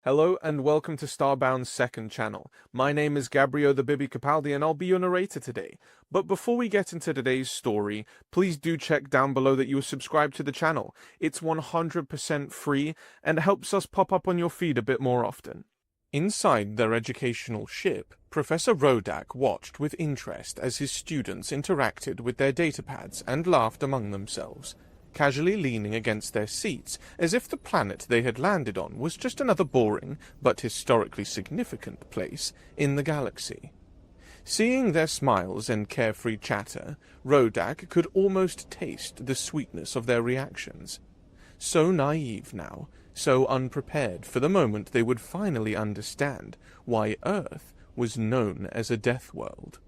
Hello and welcome to Starbound's second channel. My name is Gabriel the Bibi Capaldi and I'll be your narrator today. But before we get into today's story, please do check down below that you are subscribed to the channel. It's 100% free and helps us pop up on your feed a bit more often. Inside their educational ship, Professor Rodak watched with interest as his students interacted with their datapads and laughed among themselves, casually leaning against their seats as if the planet they had landed on was just another boring but historically significant place in the galaxy. Seeing their smiles and carefree chatter, Rodak could almost taste the sweetness of their reactions. So naive now, so unprepared for the moment they would finally understand why Earth was known as a Deathworld.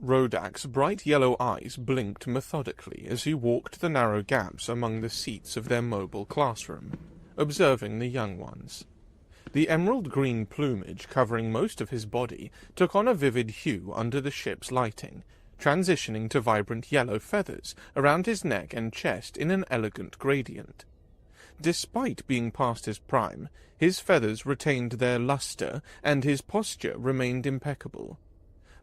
Rodak's bright yellow eyes blinked methodically as he walked the narrow gaps among the seats of their mobile classroom, observing the young ones. The emerald-green plumage covering most of his body took on a vivid hue under the ship's lighting, transitioning to vibrant yellow feathers around his neck and chest in an elegant gradient. Despite being past his prime, his feathers retained their luster and his posture remained impeccable.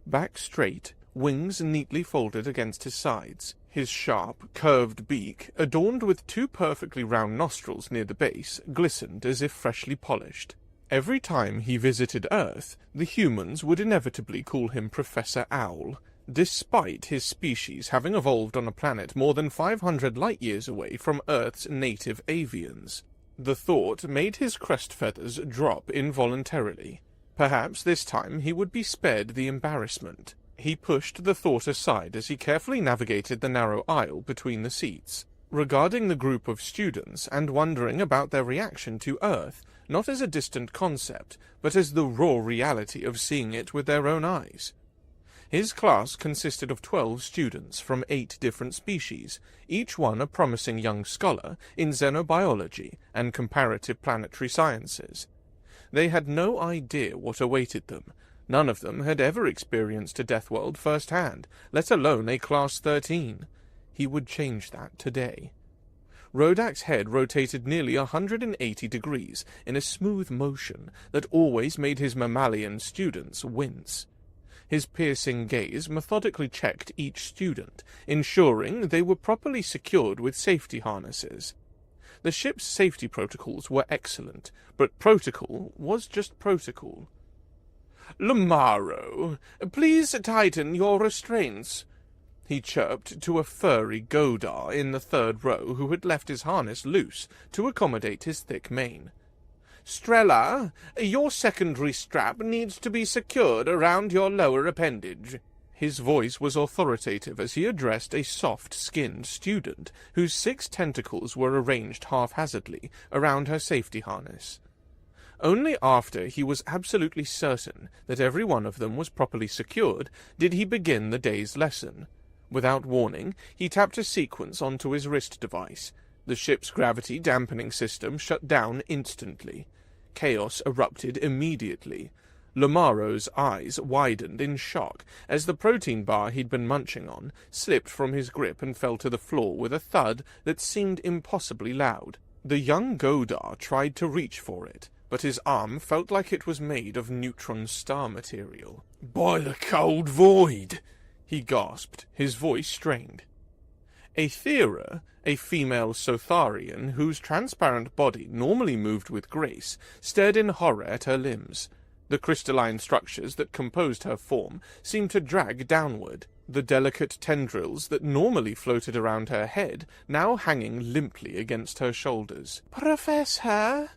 Back straight, wings neatly folded against his sides, his sharp, curved beak, adorned with two perfectly round nostrils near the base, glistened as if freshly polished. Every time he visited Earth, the humans would inevitably call him Professor Owl, despite his species having evolved on a planet more than 500 light-years away from Earth's native avians. The thought made his crest feathers drop involuntarily. Perhaps this time he would be spared the embarrassment. He pushed the thought aside as he carefully navigated the narrow aisle between the seats, regarding the group of students and wondering about their reaction to Earth, not as a distant concept, but as the raw reality of seeing it with their own eyes. His class consisted of 12 students from 8 different species, each one a promising young scholar in xenobiology and comparative planetary sciences. They had no idea what awaited them. None of them had ever experienced a Deathworld firsthand, let alone a Class 13. He would change that today. Rodak's head rotated nearly 180 degrees in a smooth motion that always made his mammalian students wince. His piercing gaze methodically checked each student, ensuring they were properly secured with safety harnesses. The ship's safety protocols were excellent, but protocol was just protocol. "Lamaro, please tighten your restraints," he chirped to a furry Godar in the third row who had left his harness loose to accommodate his thick mane. "Strella, your secondary strap needs to be secured around your lower appendage." His voice was authoritative as he addressed a soft-skinned student whose 6 tentacles were arranged haphazardly around her safety harness. Only after he was absolutely certain that every one of them was properly secured did he begin the day's lesson. Without warning, he tapped a sequence onto his wrist device. The ship's gravity dampening system shut down instantly. Chaos erupted immediately. Lamaro's eyes widened in shock as the protein bar he'd been munching on slipped from his grip and fell to the floor with a thud that seemed impossibly loud. The young Godar tried to reach for it, but his arm felt like it was made of neutron star material. "By the cold void!" he gasped, his voice strained. Aethera, a female Sotharian whose transparent body normally moved with grace, stared in horror at her limbs. The crystalline structures that composed her form seemed to drag downward, the delicate tendrils that normally floated around her head now hanging limply against her shoulders. "Professor,"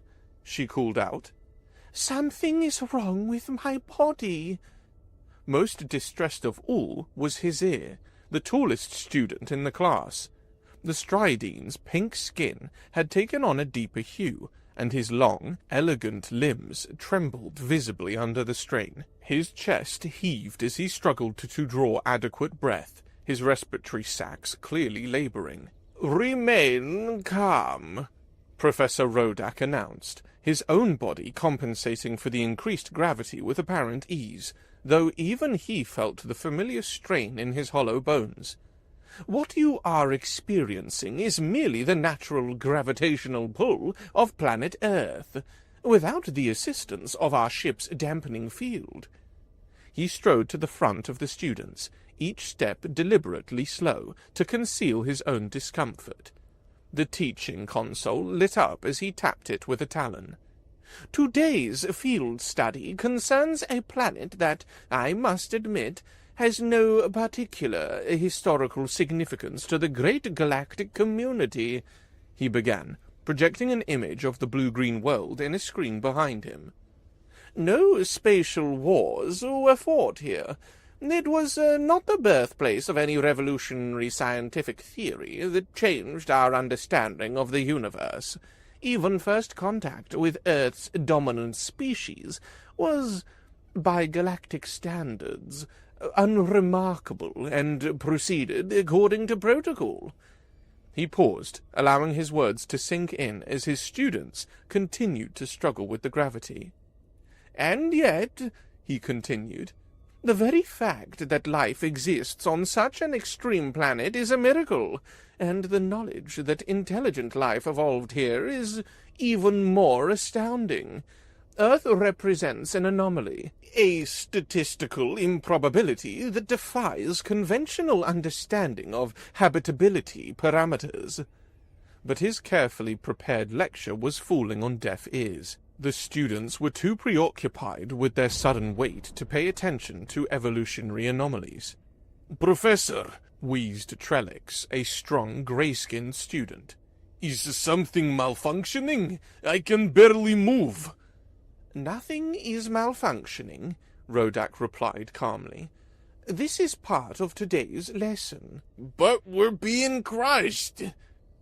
she called out, "something is wrong with my body." Most distressed of all was his ear, the tallest student in the class. The Stridene's pink skin had taken on a deeper hue, and his long, elegant limbs trembled visibly under the strain. His chest heaved as he struggled to draw adequate breath, his respiratory sacs clearly laboring. "Remain calm," Professor Rodak announced, his own body compensating for the increased gravity with apparent ease, though even he felt the familiar strain in his hollow bones. What you are experiencing is merely the natural gravitational pull of planet Earth. without the assistance of our ship's dampening field. He strode to the front of the students, each step deliberately slow, to conceal his own discomfort. The teaching console lit up as he tapped it with a talon. Today's field study concerns a planet that, I must admit, has no particular historical significance to the great galactic community, he began, projecting an image of the blue-green world in a screen behind him. No spatial wars were fought here. It was not the birthplace of any revolutionary scientific theory that changed our understanding of the universe. Even first contact with Earth's dominant species was, by galactic standards, unremarkable and proceeded according to protocol. He paused, allowing his words to sink in as his students continued to struggle with the gravity. And yet, he continued, the very fact that life exists on such an extreme planet is a miracle, and the knowledge that intelligent life evolved here is even more astounding. Earth represents an anomaly, a statistical improbability that defies conventional understanding of habitability parameters. But his carefully prepared lecture was falling on deaf ears. The students were too preoccupied with their sudden weight to pay attention to evolutionary anomalies. "Professor," wheezed Trellix, a strong, grey-skinned student, "is something malfunctioning? I can barely move." "Nothing is malfunctioning," Rodak replied calmly. "This is part of today's lesson." "But we're being crushed,"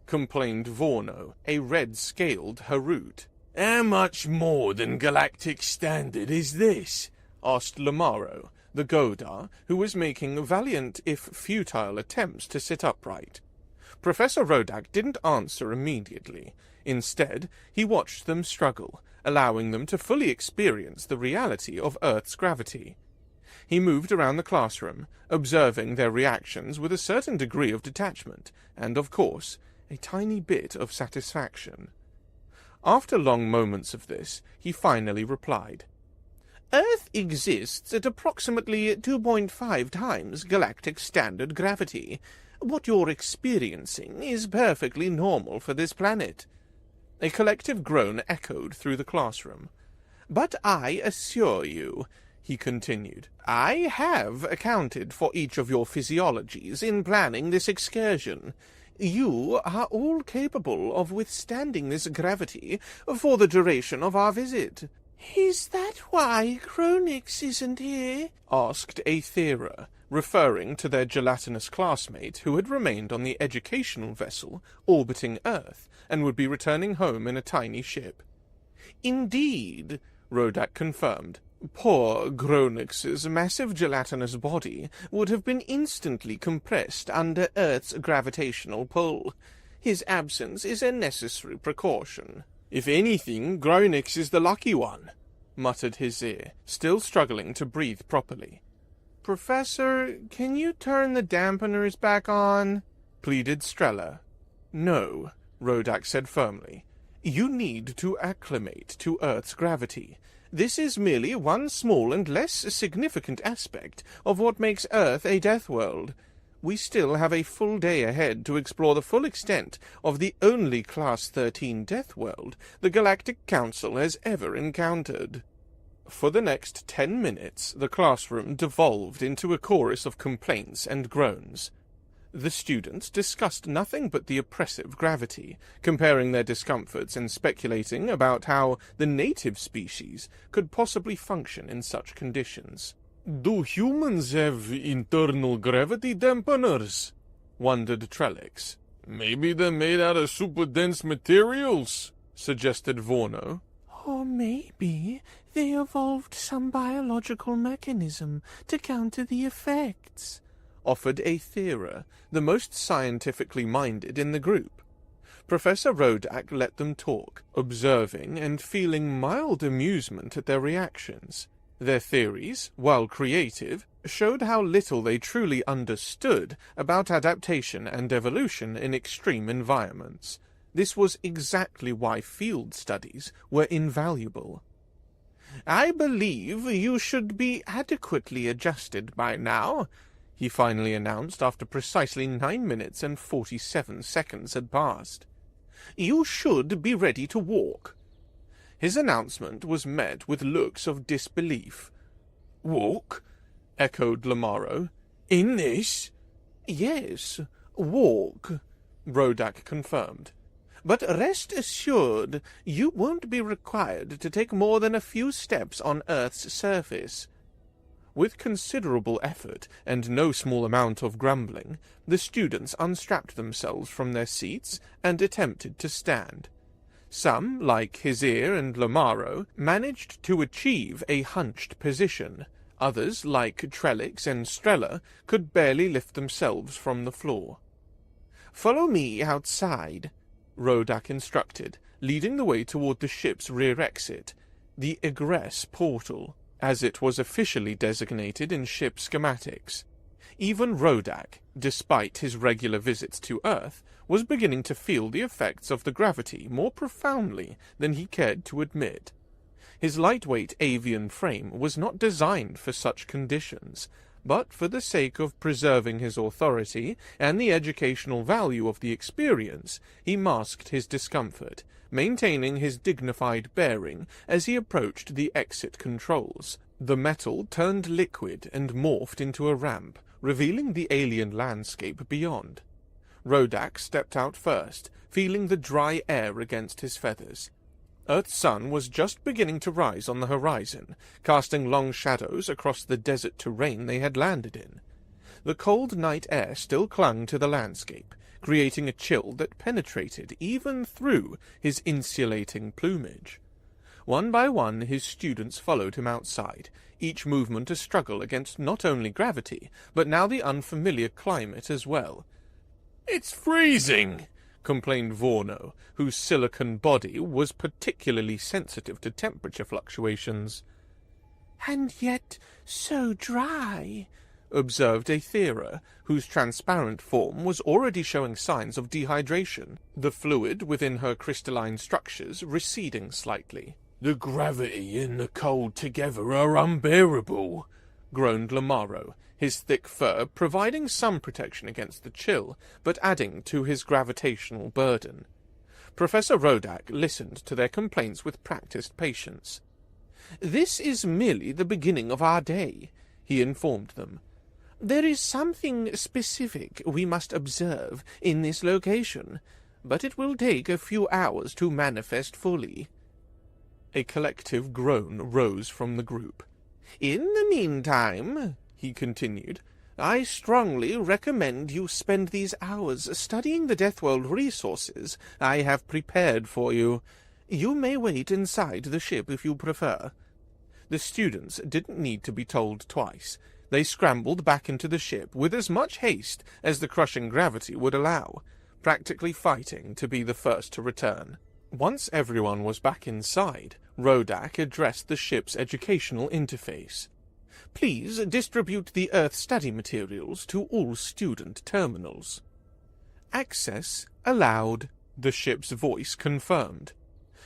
complained Vorno, a red-scaled Harut. "How much more than galactic standard is this?" asked Lamaro, the Godar, who was making valiant if futile attempts to sit upright. Professor Rodak didn't answer immediately. Instead, he watched them struggle, allowing them to fully experience the reality of Earth's gravity. He moved around the classroom, observing their reactions with a certain degree of detachment, and, of course, a tiny bit of satisfaction. After long moments of this, he finally replied, "Earth exists at approximately 2.5 times galactic standard gravity. What you're experiencing is perfectly normal for this planet." A collective groan echoed through the classroom. "But I assure you," he continued, "I have accounted for each of your physiologies in planning this excursion. You are all capable of withstanding this gravity for the duration of our visit." "Is that why Chronix isn't here?" asked Aethera, referring to their gelatinous classmate who had remained on the educational vessel orbiting Earth and would be returning home in a tiny ship. "Indeed," Rodak confirmed. "Poor Chronix's massive gelatinous body would have been instantly compressed under Earth's gravitational pull. His absence is a necessary precaution." "If anything, Chronix is the lucky one," muttered Hizir, still struggling to breathe properly. "Professor, can you turn the dampeners back on?" pleaded Strella. "No," Rodak said firmly. "You need to acclimate to Earth's gravity. This is merely one small and less significant aspect of what makes Earth a Deathworld. We still have a full day ahead to explore the full extent of the only Class 13 Deathworld the Galactic Council has ever encountered." For the next 10 minutes, the classroom devolved into a chorus of complaints and groans. The students discussed nothing but the oppressive gravity, comparing their discomforts and speculating about how the native species could possibly function in such conditions. "Do humans have internal gravity dampeners?" wondered Trellix. "Maybe they're made out of super dense materials," suggested Vorno. "Or maybe they evolved some biological mechanism to counter the effects," offered Aethera, the most scientifically minded in the group. Professor Rodak let them talk, observing and feeling mild amusement at their reactions. Their theories, while creative, showed how little they truly understood about adaptation and evolution in extreme environments. This was exactly why field studies were invaluable. "I believe you should be adequately adjusted by now," he finally announced after precisely 9 minutes and 47 seconds had passed. "You should be ready to walk." His announcement was met with looks of disbelief. "Walk?" echoed Lamaro. "In this?" "Yes, walk," Rodak confirmed. "But rest assured, you won't be required to take more than a few steps on Earth's surface." With considerable effort and no small amount of grumbling, the students unstrapped themselves from their seats and attempted to stand. Some, like Hizir and Lamaro, managed to achieve a hunched position. Others, like Trellix and Strella, could barely lift themselves from the floor. "Follow me outside," Rodak instructed, leading the way toward the ship's rear exit, the egress portal, as it was officially designated in ship schematics. Even Rodak, despite his regular visits to Earth, was beginning to feel the effects of the gravity more profoundly than he cared to admit. His lightweight avian frame was not designed for such conditions, but for the sake of preserving his authority and the educational value of the experience, he masked his discomfort, maintaining his dignified bearing as he approached the exit controls. The metal turned liquid and morphed into a ramp, revealing the alien landscape beyond. Rodak stepped out first, feeling the dry air against his feathers. Earth's sun was just beginning to rise on the horizon, casting long shadows across the desert terrain they had landed in. The cold night air still clung to the landscape, creating a chill that penetrated even through his insulating plumage. One by one his students followed him outside, each movement a struggle against not only gravity, but now the unfamiliar climate as well. "It's freezing!" complained Vorno, whose silicon body was particularly sensitive to temperature fluctuations. "And yet so dry," observed Aethera, whose transparent form was already showing signs of dehydration, the fluid within her crystalline structures receding slightly. "The gravity and the cold together are unbearable," groaned Lamaro, his thick fur providing some protection against the chill, but adding to his gravitational burden. Professor Rodak listened to their complaints with practiced patience. "This is merely the beginning of our day," he informed them. "There is something specific we must observe in this location, but it will take a few hours to manifest fully." A collective groan rose from the group. "In the meantime," he continued, "I strongly recommend you spend these hours studying the Deathworld resources I have prepared for you. You may wait inside the ship if you prefer." The students didn't need to be told twice. They scrambled back into the ship with as much haste as the crushing gravity would allow, practically fighting to be the first to return. Once everyone was back inside, Rodak addressed the ship's educational interface. "Please distribute the Earth study materials to all student terminals." "Access allowed," the ship's voice confirmed.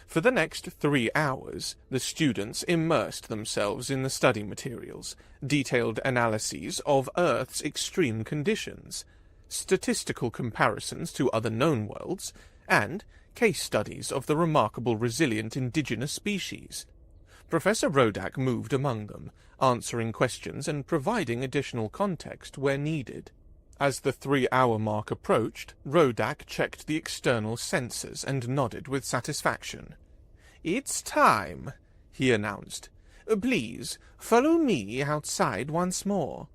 For the next 3 hours, the students immersed themselves in the study materials, detailed analyses of Earth's extreme conditions, statistical comparisons to other known worlds, and case studies of the remarkable resilient indigenous species. Professor Rodak moved among them, answering questions and providing additional context where needed. As the 3-hour mark approached, Rodak checked the external sensors and nodded with satisfaction. "It's time," he announced. "Please, follow me outside once more."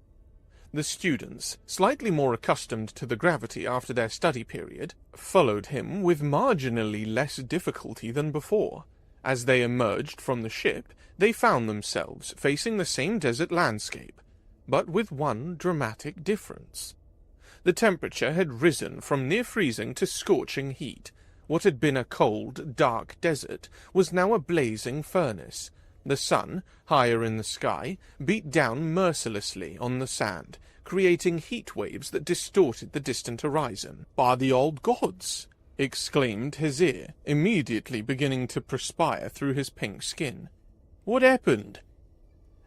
The students, slightly more accustomed to the gravity after their study period, followed him with marginally less difficulty than before. As they emerged from the ship, they found themselves facing the same desert landscape, but with one dramatic difference. The temperature had risen from near freezing to scorching heat. What had been a cold, dark desert was now a blazing furnace. The sun, higher in the sky, beat down mercilessly on the sand, creating heat waves that distorted the distant horizon. "By the old gods!" exclaimed his ear, immediately beginning to perspire through his pink skin. "What happened?"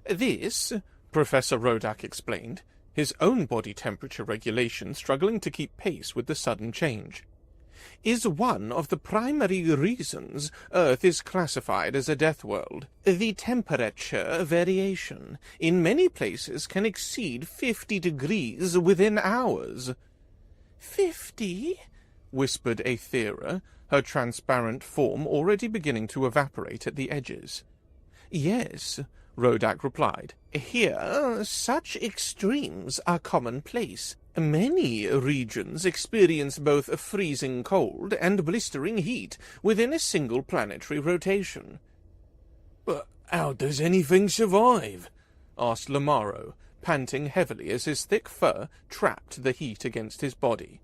"This," Professor Rodak explained, his own body temperature regulation struggling to keep pace with the sudden change, "is one of the primary reasons Earth is classified as a death world. The temperature variation in many places can exceed 50 degrees within hours." "50?" whispered Aethera, her transparent form already beginning to evaporate at the edges. "Yes," Rodak replied. "Here, such extremes are commonplace. Many regions experience both freezing cold and blistering heat within a single planetary rotation." "But how does anything survive?" asked Lamaro, panting heavily as his thick fur trapped the heat against his body.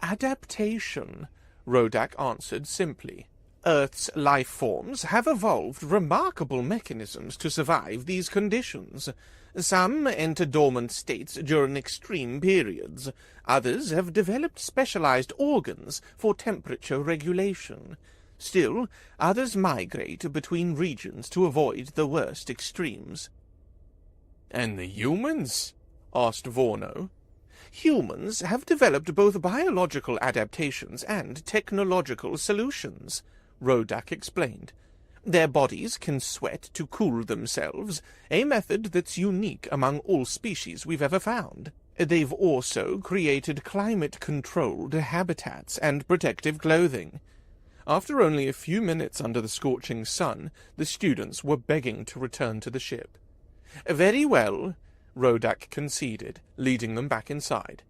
"Adaptation," Rodak answered simply. "Earth's life forms have evolved remarkable mechanisms to survive these conditions. Some enter dormant states during extreme periods. Others have developed specialized organs for temperature regulation. Still, others migrate between regions to avoid the worst extremes." "And the humans?" asked Vorno. "Humans have developed both biological adaptations and technological solutions," Rodak explained. "Their bodies can sweat to cool themselves, a method that's unique among all species we've ever found. They've also created climate-controlled habitats and protective clothing." After only a few minutes under the scorching sun, the students were begging to return to the ship. "Very well," Rodak conceded, leading them back inside.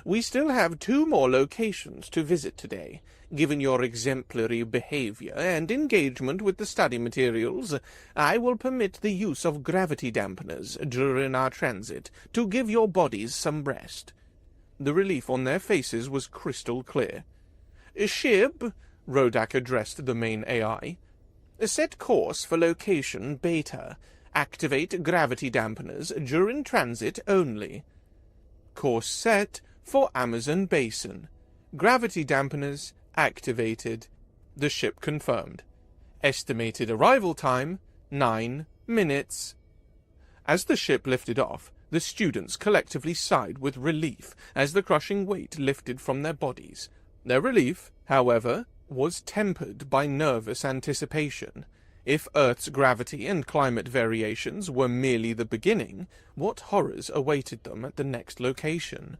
"We still have 2 more locations to visit today. Given your exemplary behavior and engagement with the study materials, I will permit the use of gravity dampeners during our transit to give your bodies some rest." The relief on their faces was crystal clear. "Ship," Rodak addressed the main AI, "set course for location Beta. Activate gravity dampeners during transit only." "Course set for Amazon Basin. Gravity dampeners activated," the ship confirmed. "Estimated arrival time, 9 minutes." As the ship lifted off, the students collectively sighed with relief as the crushing weight lifted from their bodies. Their relief, however, was tempered by nervous anticipation. If Earth's gravity and climate variations were merely the beginning, what horrors awaited them at the next location?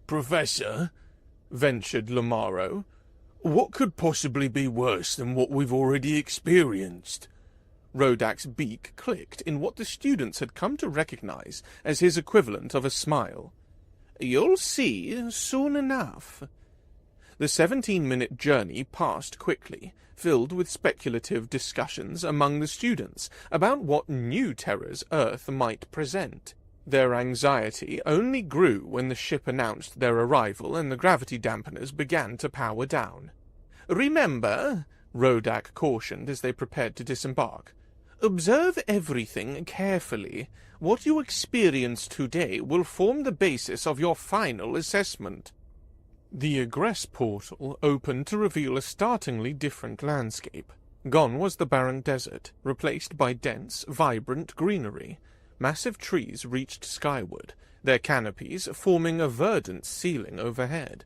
"Professor," ventured Lamaro, "what could possibly be worse than what we've already experienced?" Rodak's beak clicked in what the students had come to recognize as his equivalent of a smile. "You'll see soon enough." The 17-minute journey passed quickly, filled with speculative discussions among the students about what new terrors Earth might present. Their anxiety only grew when the ship announced their arrival and the gravity dampeners began to power down. "Remember," Rodak cautioned as they prepared to disembark, "observe everything carefully. What you experience today will form the basis of your final assessment." The egress portal opened to reveal a startlingly different landscape. Gone was the barren desert, replaced by dense, vibrant greenery. Massive trees reached skyward, their canopies forming a verdant ceiling overhead.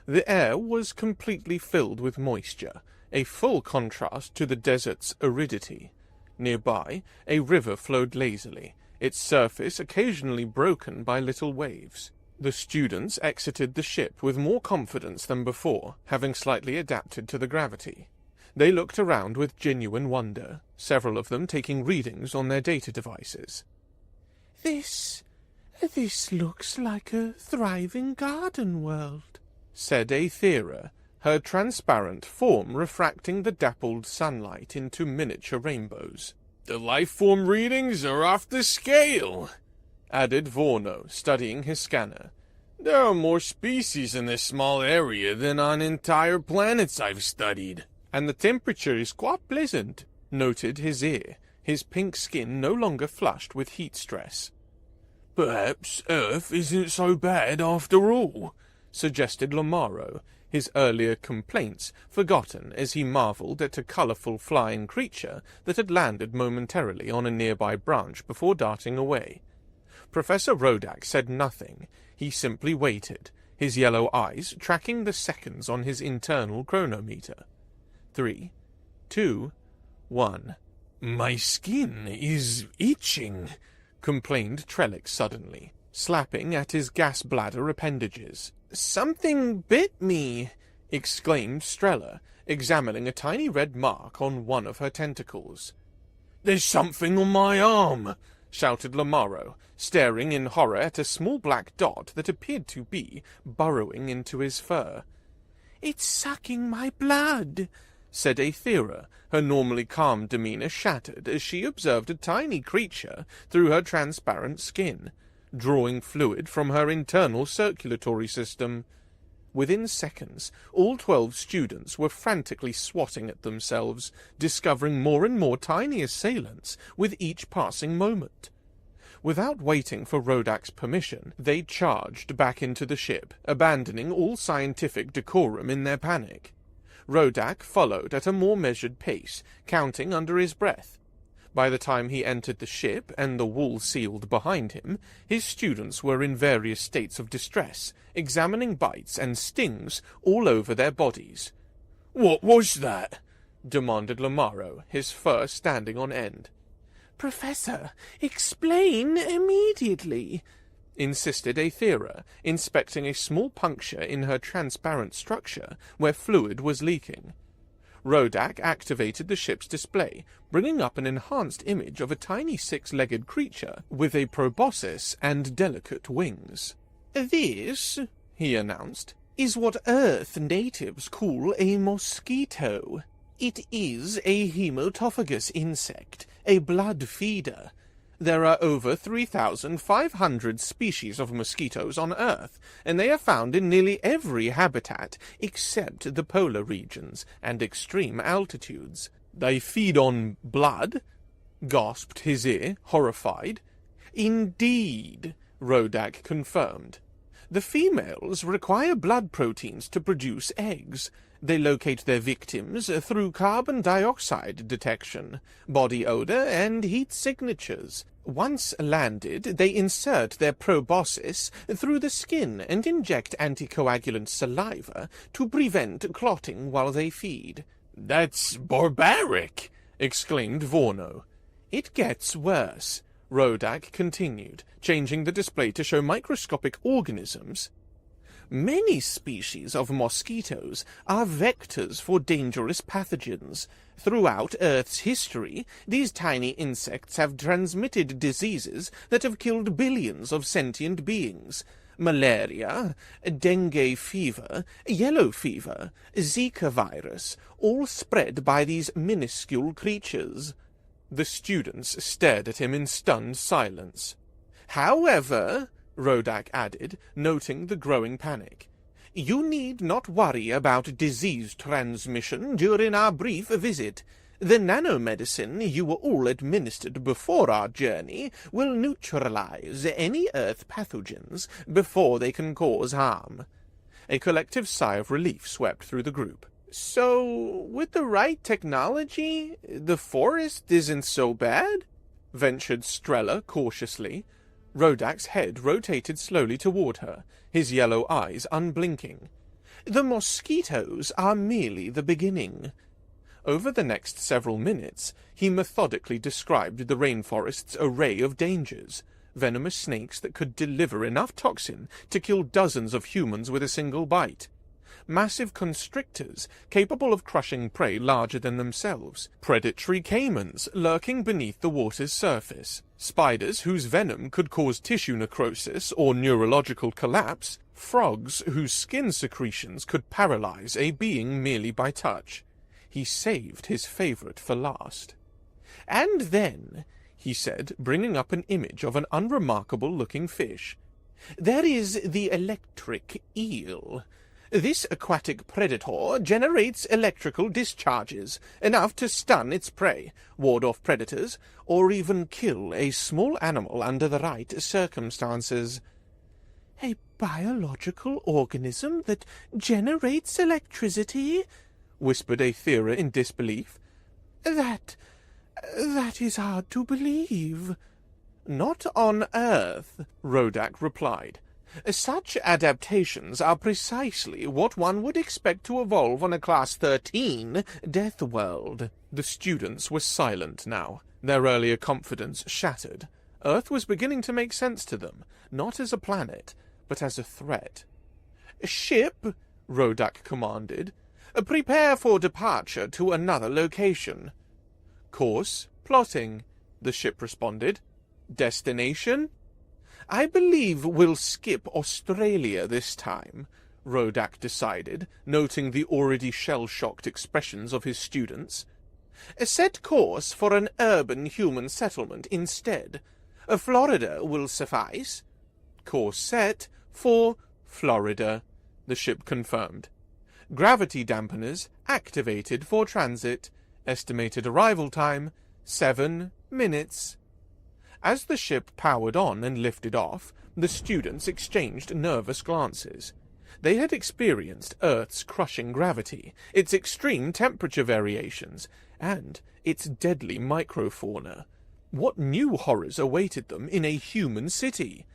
The air was completely filled with moisture, a full contrast to the desert's aridity. Nearby, a river flowed lazily, its surface occasionally broken by little waves. The students exited the ship with more confidence than before, having slightly adapted to the gravity. They looked around with genuine wonder, several of them taking readings on their data devices. This looks like a thriving garden world," said Aethera, her transparent form refracting the dappled sunlight into miniature rainbows. "The life-form readings are off the scale," added Vorno, studying his scanner. "There are more species in this small area than on entire planets I've studied." "And the temperature is quite pleasant," noted his ear, his pink skin no longer flushed with heat stress. "Perhaps Earth isn't so bad after all," suggested Lamaro, his earlier complaints forgotten as he marveled at a colorful flying creature that had landed momentarily on a nearby branch before darting away. Professor Rodak said nothing. He simply waited, his yellow eyes tracking the seconds on his internal chronometer. 3, 2, 1. "My skin is itching," complained Trellick suddenly, slapping at his gas bladder appendages. "Something bit me," exclaimed Strella, examining a tiny red mark on one of her tentacles. "There's something on my arm," shouted Lamaro, staring in horror at a small black dot that appeared to be burrowing into his fur. "It's sucking my blood," said Aethera, her normally calm demeanor shattered as she observed a tiny creature through her transparent skin, drawing fluid from her internal circulatory system. Within seconds, all 12 students were frantically swatting at themselves, discovering more and more tiny assailants with each passing moment. Without waiting for Rodak's permission, they charged back into the ship, abandoning all scientific decorum in their panic. Rodak followed at a more measured pace, counting under his breath. By the time he entered the ship and the wall sealed behind him, his students were in various states of distress, examining bites and stings all over their bodies. "What was that?" demanded Lamaro, his fur standing on end. "Professor, explain immediately," insisted Aethera, inspecting a small puncture in her transparent structure where fluid was leaking. Rodak activated the ship's display, bringing up an enhanced image of a tiny 6-legged creature with a proboscis and delicate wings. "This," he announced, "is what Earth natives call a mosquito. It is a hematophagous insect, a blood feeder. There are over 3,500 species of mosquitoes on Earth, and they are found in nearly every habitat except the polar regions and extreme altitudes." "They feed on blood?" gasped Hizir, horrified. "Indeed," Rodak confirmed. "The females require blood proteins to produce eggs. They locate their victims through carbon dioxide detection, body odor, and heat signatures. Once landed, they insert their proboscis through the skin and inject anticoagulant saliva to prevent clotting while they feed." "That's barbaric!" exclaimed Vorno. "It gets worse," Rodak continued, changing the display to show microscopic organisms. "Many species of mosquitoes are vectors for dangerous pathogens. Throughout Earth's history, these tiny insects have transmitted diseases that have killed billions of sentient beings. Malaria, dengue fever, yellow fever, Zika virus, all spread by these minuscule creatures." The students stared at him in stunned silence. "However," Rodak added, noting the growing panic, "you need not worry about disease transmission during our brief visit. The nanomedicine you were all administered before our journey will neutralize any Earth pathogens before they can cause harm." A collective sigh of relief swept through the group. "So, with the right technology, the forest isn't so bad?" ventured Strella cautiously. Rodak's head rotated slowly toward her, his yellow eyes unblinking. "The mosquitoes are merely the beginning." Over the next several minutes, he methodically described the rainforest's array of dangers. Venomous snakes that could deliver enough toxin to kill dozens of humans with a single bite. Massive constrictors capable of crushing prey larger than themselves, predatory caimans lurking beneath the water's surface, spiders whose venom could cause tissue necrosis or neurological collapse, frogs whose skin secretions could paralyze a being merely by touch. He saved his favorite for last. "And then," he said, bringing up an image of an unremarkable-looking fish, "there is the electric eel. This aquatic predator generates electrical discharges, enough to stun its prey, ward off predators, or even kill a small animal under the right circumstances." "A biological organism that generates electricity?" whispered Aethera in disbelief. That is hard to believe." "Not on Earth," Rodak replied. "Such adaptations are precisely what one would expect to evolve on a Class 13 Deathworld." The students were silent now, their earlier confidence shattered. Earth was beginning to make sense to them, not as a planet, but as a threat. "Ship," Rodak commanded. "Prepare for departure to another location." "Course plotting," the ship responded. "Destination?" "I believe we'll skip Australia this time," Rodak decided, noting the already shell-shocked expressions of his students. "Set course for an urban human settlement instead. Florida will suffice." "Course set for Florida," the ship confirmed. "Gravity dampeners activated for transit. Estimated arrival time, 7 minutes." As the ship powered on and lifted off, the students exchanged nervous glances. They had experienced Earth's crushing gravity, its extreme temperature variations, and its deadly microfauna. What new horrors awaited them in a human city?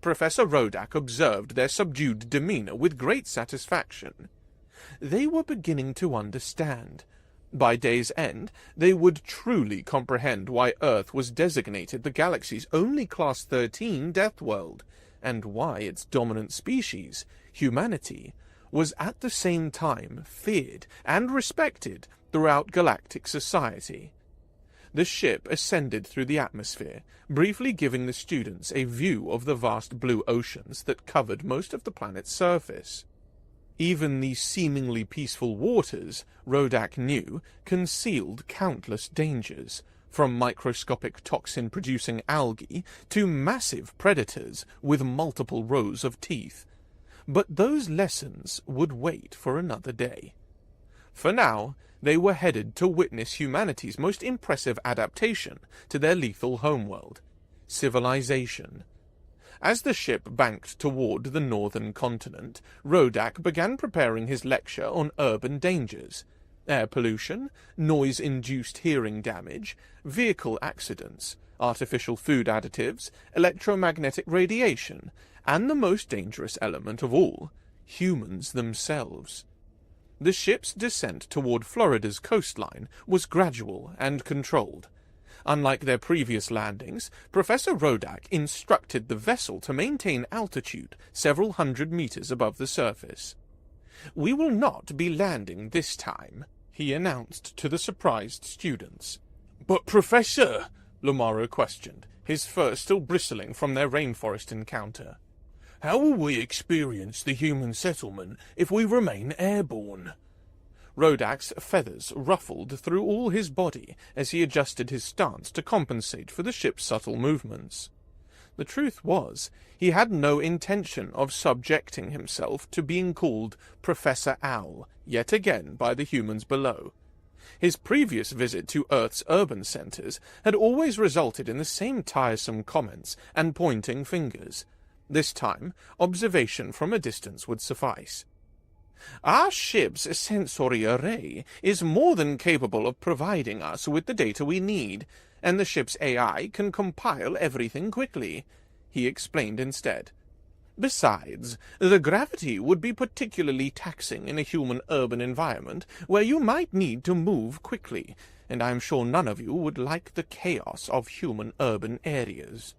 Professor Rodak observed their subdued demeanor with great satisfaction. They were beginning to understand. By day's end, they would truly comprehend why Earth was designated the galaxy's only Class 13 Deathworld, and why its dominant species, humanity, was at the same time feared and respected throughout galactic society. The ship ascended through the atmosphere, briefly giving the students a view of the vast blue oceans that covered most of the planet's surface. Even the seemingly peaceful waters, Rodak knew, concealed countless dangers, from microscopic toxin-producing algae to massive predators with multiple rows of teeth. But those lessons would wait for another day. For now, they were headed to witness humanity's most impressive adaptation to their lethal homeworld, civilization. As the ship banked toward the northern continent, Rodak began preparing his lecture on urban dangers: air pollution, noise-induced hearing damage, vehicle accidents, artificial food additives, electromagnetic radiation, and the most dangerous element of all, humans themselves. The ship's descent toward Florida's coastline was gradual and controlled. Unlike their previous landings, Professor Rodak instructed the vessel to maintain altitude several hundred meters above the surface. "We will not be landing this time," he announced to the surprised students. "But, Professor," Lamaro questioned, his fur still bristling from their rainforest encounter, "how will we experience the human settlement if we remain airborne?" Rodak's feathers ruffled through all his body as he adjusted his stance to compensate for the ship's subtle movements. The truth was, he had no intention of subjecting himself to being called Professor Owl yet again by the humans below. His previous visit to Earth's urban centers had always resulted in the same tiresome comments and pointing fingers. This time, observation from a distance would suffice. "Our ship's sensory array is more than capable of providing us with the data we need, and the ship's AI can compile everything quickly," he explained instead. "Besides, the gravity would be particularly taxing in a human urban environment where you might need to move quickly, and I'm sure none of you would like the chaos of human urban areas."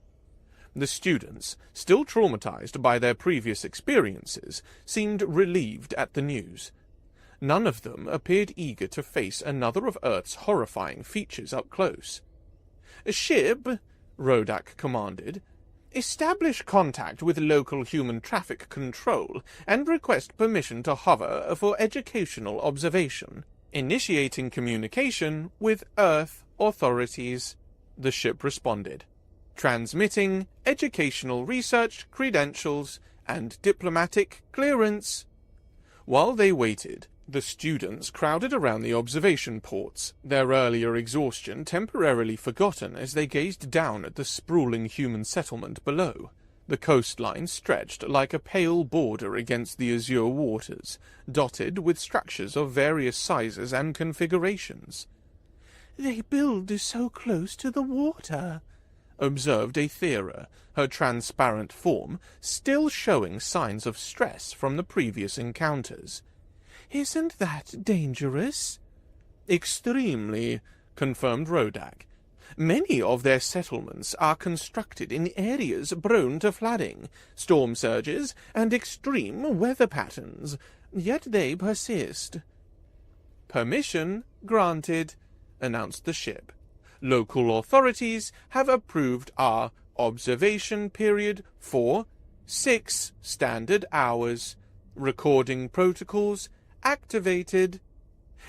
The students, still traumatized by their previous experiences, seemed relieved at the news. None of them appeared eager to face another of Earth's horrifying features up close. "Ship," Rodak commanded, "establish contact with local human traffic control and request permission to hover for educational observation. Initiating communication with Earth authorities," the ship responded. "Transmitting educational research credentials and diplomatic clearance." While they waited, the students crowded around the observation ports, their earlier exhaustion temporarily forgotten as they gazed down at the sprawling human settlement below. The coastline stretched like a pale border against the azure waters, dotted with structures of various sizes and configurations. "They build so close to the water," observed Aethera, her transparent form still showing signs of stress from the previous encounters. "Isn't that dangerous?" "Extremely," confirmed Rodak. "Many of their settlements are constructed in areas prone to flooding, storm surges, and extreme weather patterns, yet they persist." "Permission granted," announced the ship. "Local authorities have approved our observation period for 6 standard hours. Recording protocols activated."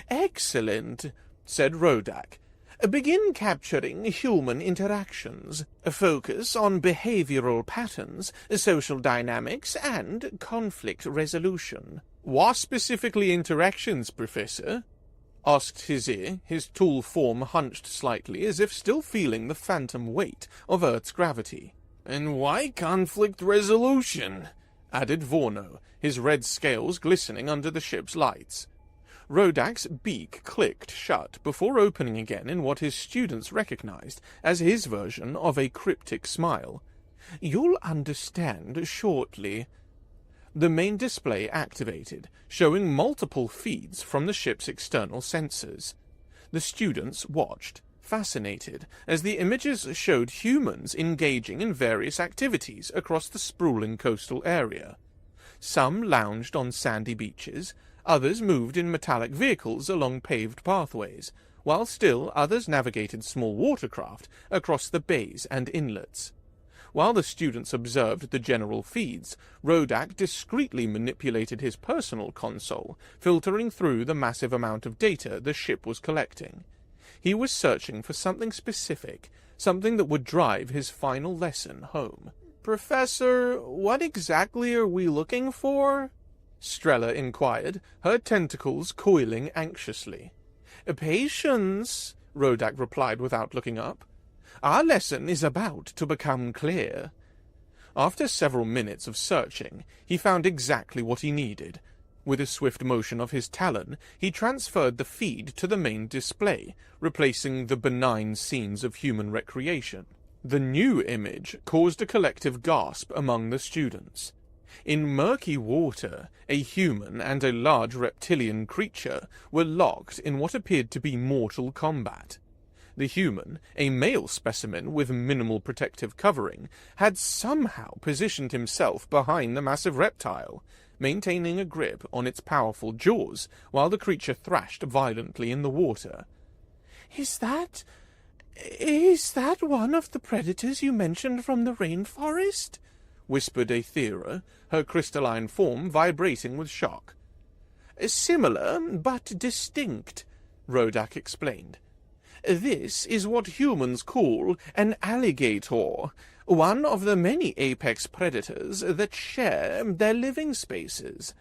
"Excellent," said Rodak. "Begin capturing human interactions. Focus on behavioral patterns, social dynamics, and conflict resolution." "What specifically interactions, Professor?" asked Hizir, his tall form hunched slightly as if still feeling the phantom weight of Earth's gravity. "And why conflict resolution?" added Vorno, his red scales glistening under the ship's lights. Rodak's beak clicked shut before opening again in what his students recognized as his version of a cryptic smile. "You'll understand shortly." The main display activated, showing multiple feeds from the ship's external sensors. The students watched, fascinated, as the images showed humans engaging in various activities across the sprawling coastal area. Some lounged on sandy beaches, others moved in metallic vehicles along paved pathways, while still others navigated small watercraft across the bays and inlets. While the students observed the general feeds, Rodak discreetly manipulated his personal console, filtering through the massive amount of data the ship was collecting. He was searching for something specific, something that would drive his final lesson home. "Professor, what exactly are we looking for?" Strella inquired, her tentacles coiling anxiously. "Patience," Rodak replied without looking up. "Our lesson is about to become clear." After several minutes of searching, he found exactly what he needed. With a swift motion of his talon, he transferred the feed to the main display, replacing the benign scenes of human recreation. The new image caused a collective gasp among the students. In murky water, a human and a large reptilian creature were locked in what appeared to be mortal combat. The human, a male specimen with minimal protective covering, had somehow positioned himself behind the massive reptile, maintaining a grip on its powerful jaws while the creature thrashed violently in the water. Is that one of the predators you mentioned from the rainforest?" whispered Aethera, her crystalline form vibrating with shock. "Similar, but distinct," Rodak explained. "This is what humans call an alligator, one of the many apex predators that share their living spaces.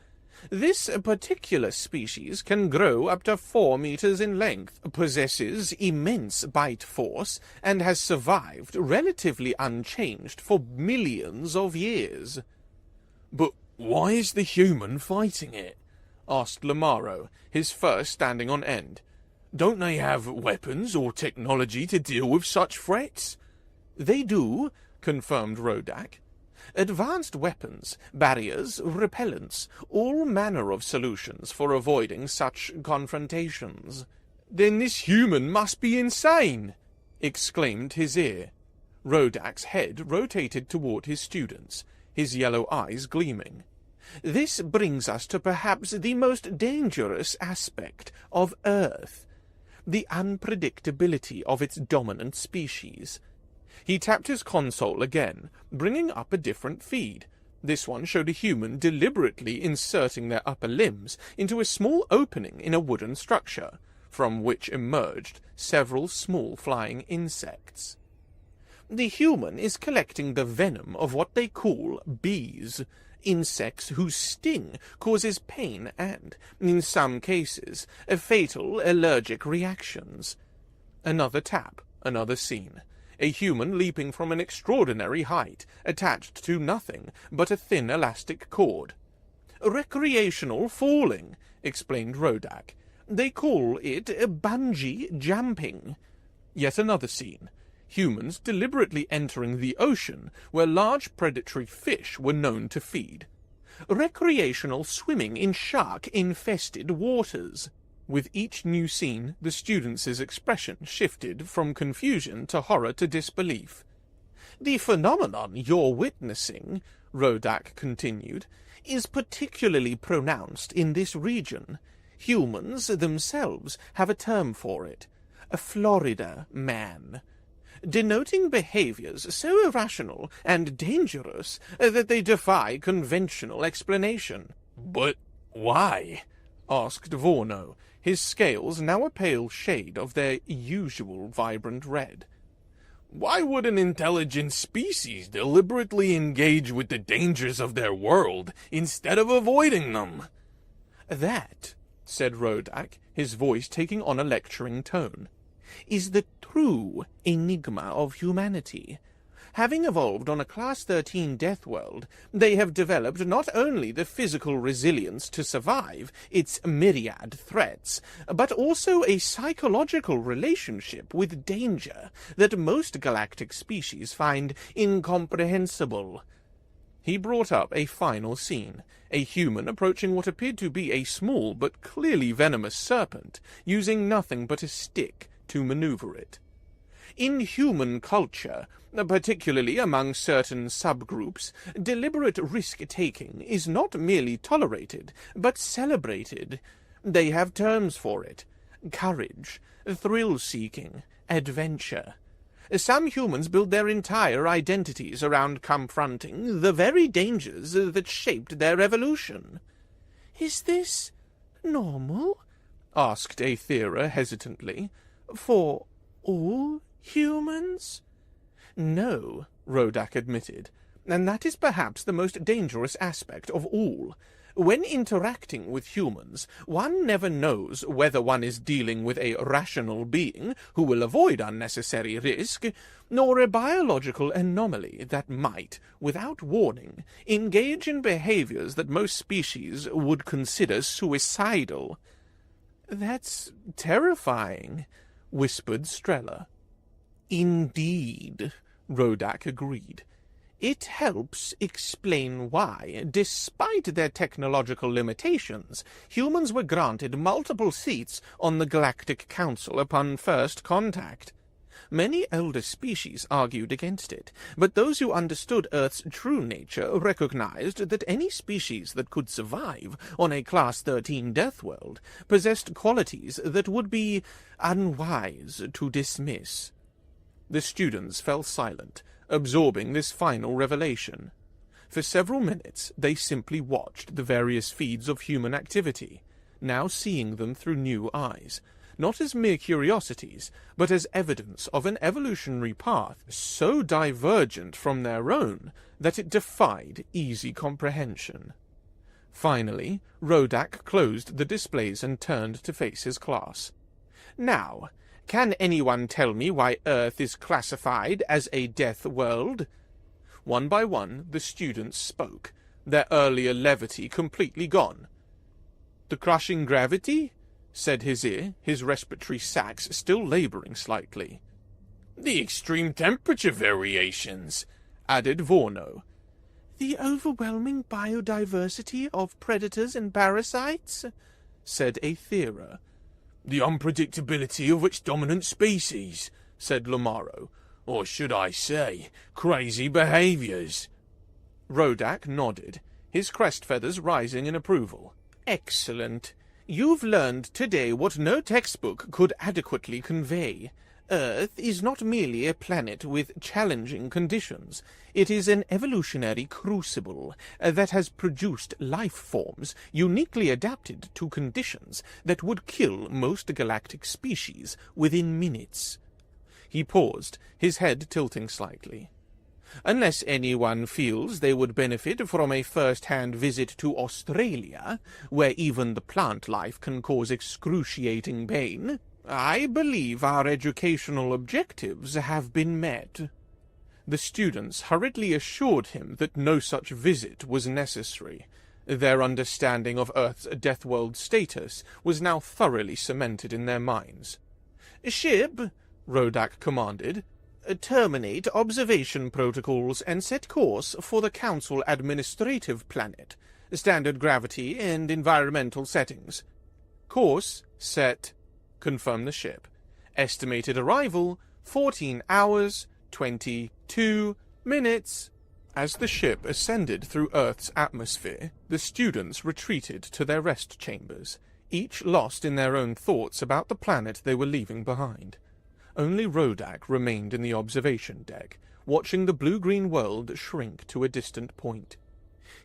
This particular species can grow up to 4 meters in length, possesses immense bite force, and has survived relatively unchanged for millions of years." "But why is the human fighting it?" asked Lamaro, his fur standing on end. "Don't they have weapons or technology to deal with such threats?" "They do," confirmed Rodak. "Advanced weapons, barriers, repellents, all manner of solutions for avoiding such confrontations." "Then this human must be insane!" exclaimed Hizir. Rodak's head rotated toward his students, his yellow eyes gleaming. "This brings us to perhaps the most dangerous aspect of Earth, the unpredictability of its dominant species." He tapped his console again, bringing up a different feed. This one showed a human deliberately inserting their upper limbs into a small opening in a wooden structure, from which emerged several small flying insects. "The human is collecting the venom of what they call bees, insects whose sting causes pain and, in some cases, fatal allergic reactions." Another tap, another scene. a human leaping from an extraordinary height, attached to nothing but a thin elastic cord. "Recreational falling," explained Rodak. "They call it bungee jumping." Yet another scene. Humans deliberately entering the ocean where large predatory fish were known to feed. "Recreational swimming in shark-infested waters." With each new scene, the students' expression shifted from confusion to horror to disbelief. "The phenomenon you're witnessing," Rodak continued, "is particularly pronounced in this region. Humans themselves have a term for it, a Florida man, denoting behaviors so irrational and dangerous that they defy conventional explanation." But why? Asked Vorno, his scales now a pale shade of their usual vibrant red. Why would an intelligent species deliberately engage with the dangers of their world instead of avoiding them? "That," said Rodak, his voice taking on a lecturing tone, "is the true enigma of humanity. Having evolved on a Class 13 Deathworld, they have developed not only the physical resilience to survive its myriad threats, but also a psychological relationship with danger that most galactic species find incomprehensible." He brought up a final scene, a human approaching what appeared to be a small but clearly venomous serpent, using nothing but a stick to maneuver it. "In human culture, particularly among certain subgroups, deliberate risk-taking is not merely tolerated, but celebrated. They have terms for it: courage, thrill-seeking, adventure. Some humans build their entire identities around confronting the very dangers that shaped their evolution." Is this normal? Asked Aethera hesitantly. For all humans? "No," Rodak admitted, "and that is perhaps the most dangerous aspect of all. When interacting with humans, one never knows whether one is dealing with a rational being who will avoid unnecessary risk, nor a biological anomaly that might, without warning, engage in behaviors that most species would consider suicidal." "That's terrifying," whispered Strella. "Indeed," Rodak agreed. "It helps explain why, despite their technological limitations, humans were granted multiple seats on the Galactic Council upon first contact. Many elder species argued against it, but those who understood Earth's true nature recognized that any species that could survive on a Class 13 Deathworld possessed qualities that would be unwise to dismiss." The students fell silent, absorbing this final revelation. For several minutes they simply watched the various feeds of human activity, now seeing them through new eyes, not as mere curiosities, but as evidence of an evolutionary path so divergent from their own that it defied easy comprehension. Finally, Rodak closed the displays and turned to face his class. "Now, can anyone tell me why Earth is classified as a death world?" One by one, the students spoke, their earlier levity completely gone. "The crushing gravity?" said Hizir, his respiratory sacs still laboring slightly. "The extreme temperature variations," added Vorno. "The overwhelming biodiversity of predators and parasites?" said Aethera. "The unpredictability of its dominant species," said Lamaro. "Or should I say, crazy behaviors." Rodak nodded, his crest feathers rising in approval. "Excellent. You've learned today what no textbook could adequately convey. Earth is not merely a planet with challenging conditions. It is an evolutionary crucible that has produced life forms uniquely adapted to conditions that would kill most galactic species within minutes." He paused, his head tilting slightly. "Unless anyone feels they would benefit from a first-hand visit to Australia, where even the plant life can cause excruciating pain, I believe our educational objectives have been met. The students hurriedly assured him that no such visit was necessary. Their understanding of Earth's Deathworld status was now thoroughly cemented in their minds. "Ship," Rodak commanded, "terminate observation protocols and set course for the Council Administrative Planet. Standard gravity and environmental settings." "Course set," confirmed the ship. "Estimated arrival, 14 hours, 22 minutes." As the ship ascended through Earth's atmosphere, the students retreated to their rest chambers, each lost in their own thoughts about the planet they were leaving behind. Only Rodak remained in the observation deck, watching the blue-green world shrink to a distant point.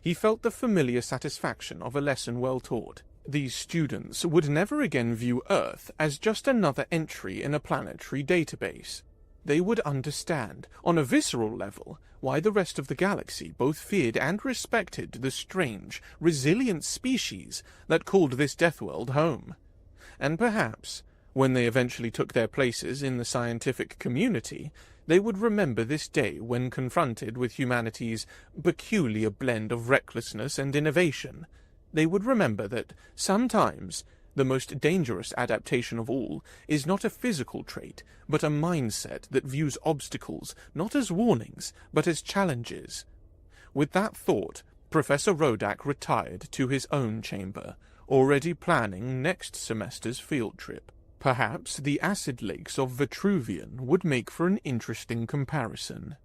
He felt the familiar satisfaction of a lesson well taught. These students would never again view Earth as just another entry in a planetary database. They would understand, on a visceral level, why the rest of the galaxy both feared and respected the strange, resilient species that called this Deathworld home. And perhaps, when they eventually took their places in the scientific community, they would remember this day when confronted with humanity's peculiar blend of recklessness and innovation. They would remember that, sometimes, the most dangerous adaptation of all is not a physical trait, but a mindset that views obstacles not as warnings, but as challenges. With that thought, Professor Rodak retired to his own chamber, already planning next semester's field trip. Perhaps the acid lakes of Vitruvian would make for an interesting comparison.